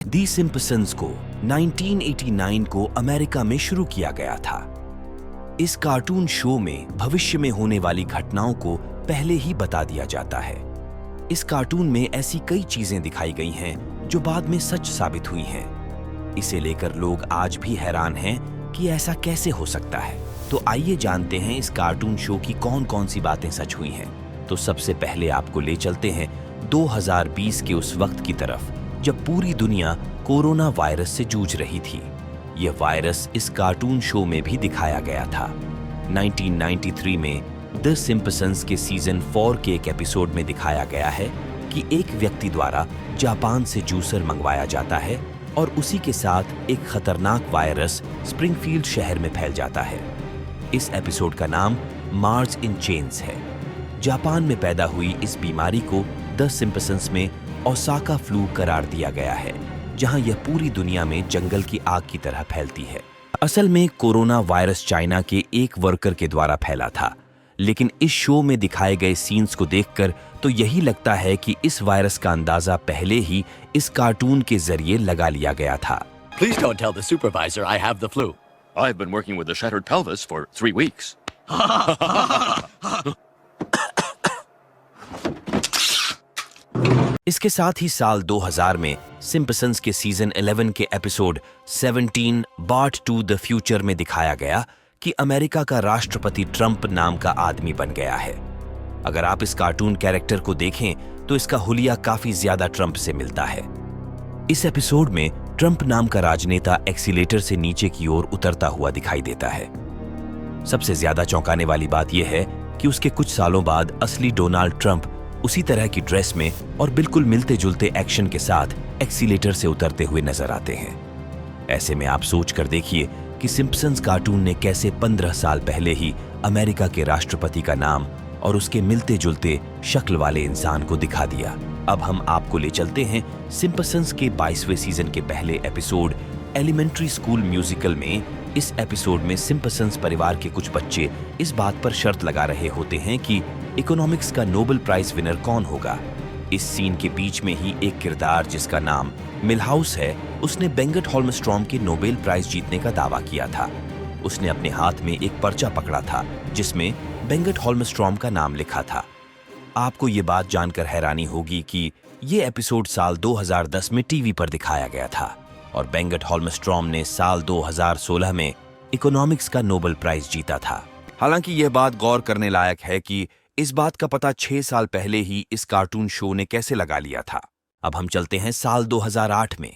दी Simpson's को 1989 को America में शुरू किया गया था। इस कार्टून शो में भविष्य में होने वाली घटनाओं को पहले ही बता दिया जाता है। इस कार्टून में ऐसी कई चीजें दिखाई गई हैं जो बाद में सच साबित हुई हैं। इसे लेकर लोग आज भी हैरान हैं कि ऐसा कैसे हो सकता है। तो आइए जानते हैं इस कार्टून शो की कौन कौन सी बातें सच हुई हैं। तो सबसे पहले आपको ले चलते हैं 2020 के उस वक्त की तरफ जब पूरी दुनिया कोरोना वायरस से जूझ रही थी। यह वायरस इस कार्टून शो में भी दिखाया गया था। 1993 में द सिम्पसन्स के सीजन 4 के एक एपिसोड में दिखाया गया है कि एक व्यक्ति द्वारा जापान से जूसर मंगवाया जाता है और उसी के साथ एक खतरनाक वायरस स्प्रिंगफील्ड शहर में फैल जाता है। इस एपिसोड का नाम मार्स इन चेन्स है। जापान में पैदा हुई इस बीमारी को द सिम्पसन्स में ओसाका फ्लू करार दिया गया है, जहां यह पूरी दुनिया में जंगल की आग की तरह फैलती है। असल में कोरोना वायरस चाइना के एक वर्कर के द्वारा फैला था, लेकिन इस शो में दिखाए गए सीन्स को देखकर तो यही लगता है कि इस वायरस का अंदाजा पहले ही इस कार्टून के जरिए लगा लिया गया था। Please don't tell the supervisor I have the flu. I've been working with the shattered pelvis for 3 weeks. इसके साथ ही साल 2000 में सिम्पसन्स के सीजन 11 के episode 17 Bart to the future में दिखाया गया कि अमेरिका का राष्ट्रपति ट्रंप नाम का आदमी बन गया है। अगर आप इस कार्टून कैरेक्टर को देखें तो इसका हुलिया काफी ज्यादा ट्रंप से मिलता है। इस एपिसोड में ट्रंप नाम का राजनेता एक्सीलेटर से नीचे की ओर उतरता हुआ दिखाई देता है। सबसे ज्यादा चौंकाने वाली बात यह है कि उसके कुछ सालों बाद असली डोनाल्ड ट्रंप उसी तरह की ड्रेस में और बिल्कुल मिलते जुलते एक्शन के साथ एक्सीलेटर से उतरते हुए नजर आते हैं। ऐसे में आप सोच कर देखिए कि सिम्पसन्स कार्टून ने कैसे 15 साल पहले ही अमेरिका के राष्ट्रपति का नाम और उसके मिलते जुलते शक्ल वाले इंसान को दिखा दिया। अब हम आपको ले चलते हैं सिम्पसन्स के 22वें सीजन के पहले एपिसोड एलिमेंट्री स्कूल म्यूजिकल में। इस एपिसोड में सिम्पसन्स परिवार के कुछ बच्चे इस बात पर शर्त लगा रहे होते हैं कि इकोनॉमिक्स का नोबेल प्राइज विनर कौन होगा। इस सीन के बीच में ही एक किरदार जिसका नाम मिलहाउस है, उसने बेंगट होल्मस्ट्रॉम के नोबेल प्राइज जीतने का दावा किया था। उसने अपने हाथ में एक पर्चा पकड़ा था जिसमें बेंगट होल्मस्ट्रॉम का नाम लिखा था। आपको ये बात जानकर हैरानी होगी कि ये एपिसोड साल 2010 में टीवी पर दिखाया गया था और बेंगट होल्मस्ट्रॉम ने साल 2016 में इकोनॉमिक्स का नोबेल प्राइज जीता था। हालांकि यह बात गौर करने लायक है कि इस बात का पता 6 साल पहले ही इस कार्टून शो ने कैसे लगा लिया था। अब हम चलते हैं साल 2008 में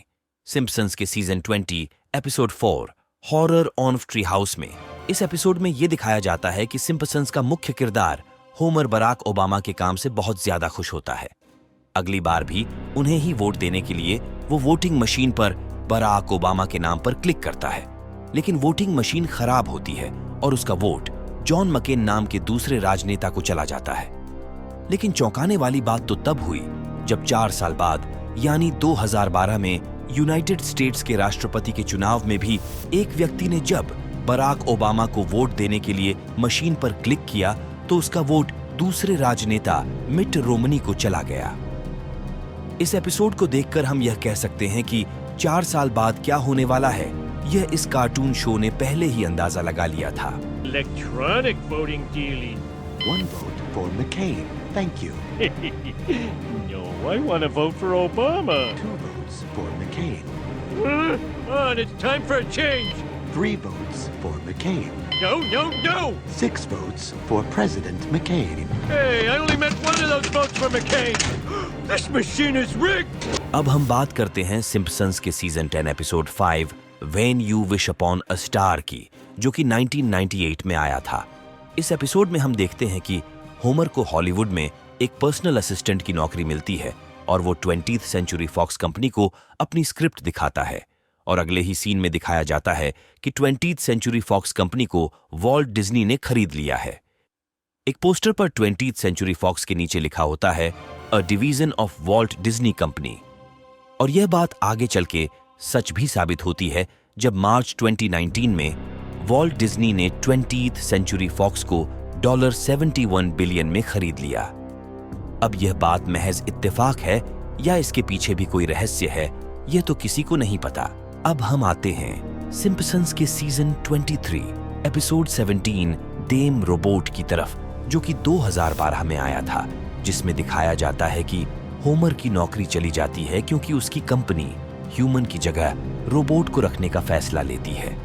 सिम्पसन्स के season 20 episode 4 horror on tree house में। इस एपिसोड में यह दिखाया जाता है कि सिम्पसन्स का मुख्य किरदार होमर बराक ओबामा के काम से बहुत ज्यादा खुश होता है। अगली बार भी उन्हें ही वोट देने के लिए वो वोटिंग मशीन पर बराक ओबामा के नाम पर क्लिक करता है, लेकिन वोटिंग मशीन खराब होती है और उसका वोट जॉन मकेन नाम के दूसरे राजनेता को चला जाता है। लेकिन चौंकाने वाली बात तो तब हुई जब 4 साल बाद यानी 2012 में यूनाइटेड स्टेट्स के राष्ट्रपति के चुनाव में भी एक व्यक्ति ने जब बराक ओबामा को वोट देने के लिए मशीन पर क्लिक किया तो उसका वोट दूसरे राजनेता मिट रोमनी को चला गया। इस एपिसोड को देखकर हम यह कह सकते हैं कि 4 साल बाद क्या होने वाला है, यह इस कार्टून शो ने पहले ही अंदाजा लगा लिया था। Electronic voting dealing. 1 vote for McCain. Thank you. No, I want to vote for Obama. 2 votes for McCain. And it's time for a change. 3 votes for McCain. No, no, no. 6 votes for President McCain. Hey, I only meant one of those votes for McCain. This machine is rigged. अब हम बात करते हैं Simpson's के season 10 episode 5 When You Wish Upon a Star की, जो कि 1998 में आया था। इस एपिसोड में हम देखते हैं कि होमर को हॉलीवुड में एक पर्सनल असिस्टेंट की नौकरी मिलती है और वो 20th सेंचुरी फॉक्स कंपनी को अपनी स्क्रिप्ट दिखाता है और अगले ही सीन में दिखाया जाता है कि 20th सेंचुरी फॉक्स कंपनी को वॉल्ट डिज्नी ने खरीद लिया है। एक पोस्टर पर 20th सेंचुरी फॉक्स के नीचे लिखा होता है a division of Walt Disney company, और यह बात आगे चल के सच भी साबित होती है जब मार्च 2019 में वॉल्ट डिज्नी ने 20th सेंचुरी फॉक्स को $71 बिलियन में खरीद लिया। अब यह बात महज इत्तेफाक है या इसके पीछे भी कोई रहस्य है, ये तो किसी को नहीं पता। अब हम आते हैं सिंपसन्स के सीजन 23 एपिसोड 17 डेम रोबोट की तरफ, जो कि 2012 में आया था, जिसमें दिखाया जाता है कि होमर की नौकरी चली जाती है क्योंकि उसकी कंपनी ह्यूमन की जगह रोबोट को रखने का फैसला लेती है।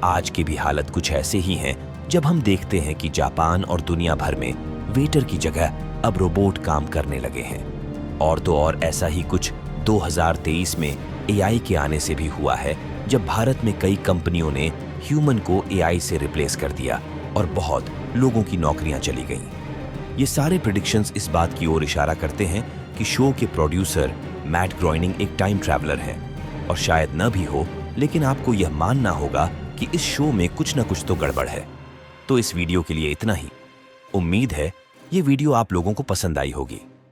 आज की भी हालत कुछ ऐसे ही है जब हम देखते हैं कि जापान और दुनिया भर में वेटर की जगह अब रोबोट काम करने लगे हैं। और तो और ऐसा ही कुछ 2023 में एआई के आने से भी हुआ है, जब भारत में कई कंपनियों ने ह्यूमन को एआई से रिप्लेस कर दिया और बहुत लोगों की नौकरियां चली गईं। ये सारे प्रेडिक्शंस इस बात की ओर इशारा करते हैं कि शो के प्रोड्यूसर मैट ग्रोइनिंग एक टाइम ट्रैवलर हैं, और शायद न भी हो, लेकिन आपको यह मानना होगा कि इस शो में कुछ न कुछ तो गड़बड़ है। तो इस वीडियो के लिए इतना ही। उम्मीद है ये वीडियो आप लोगों को पसंद आई होगी।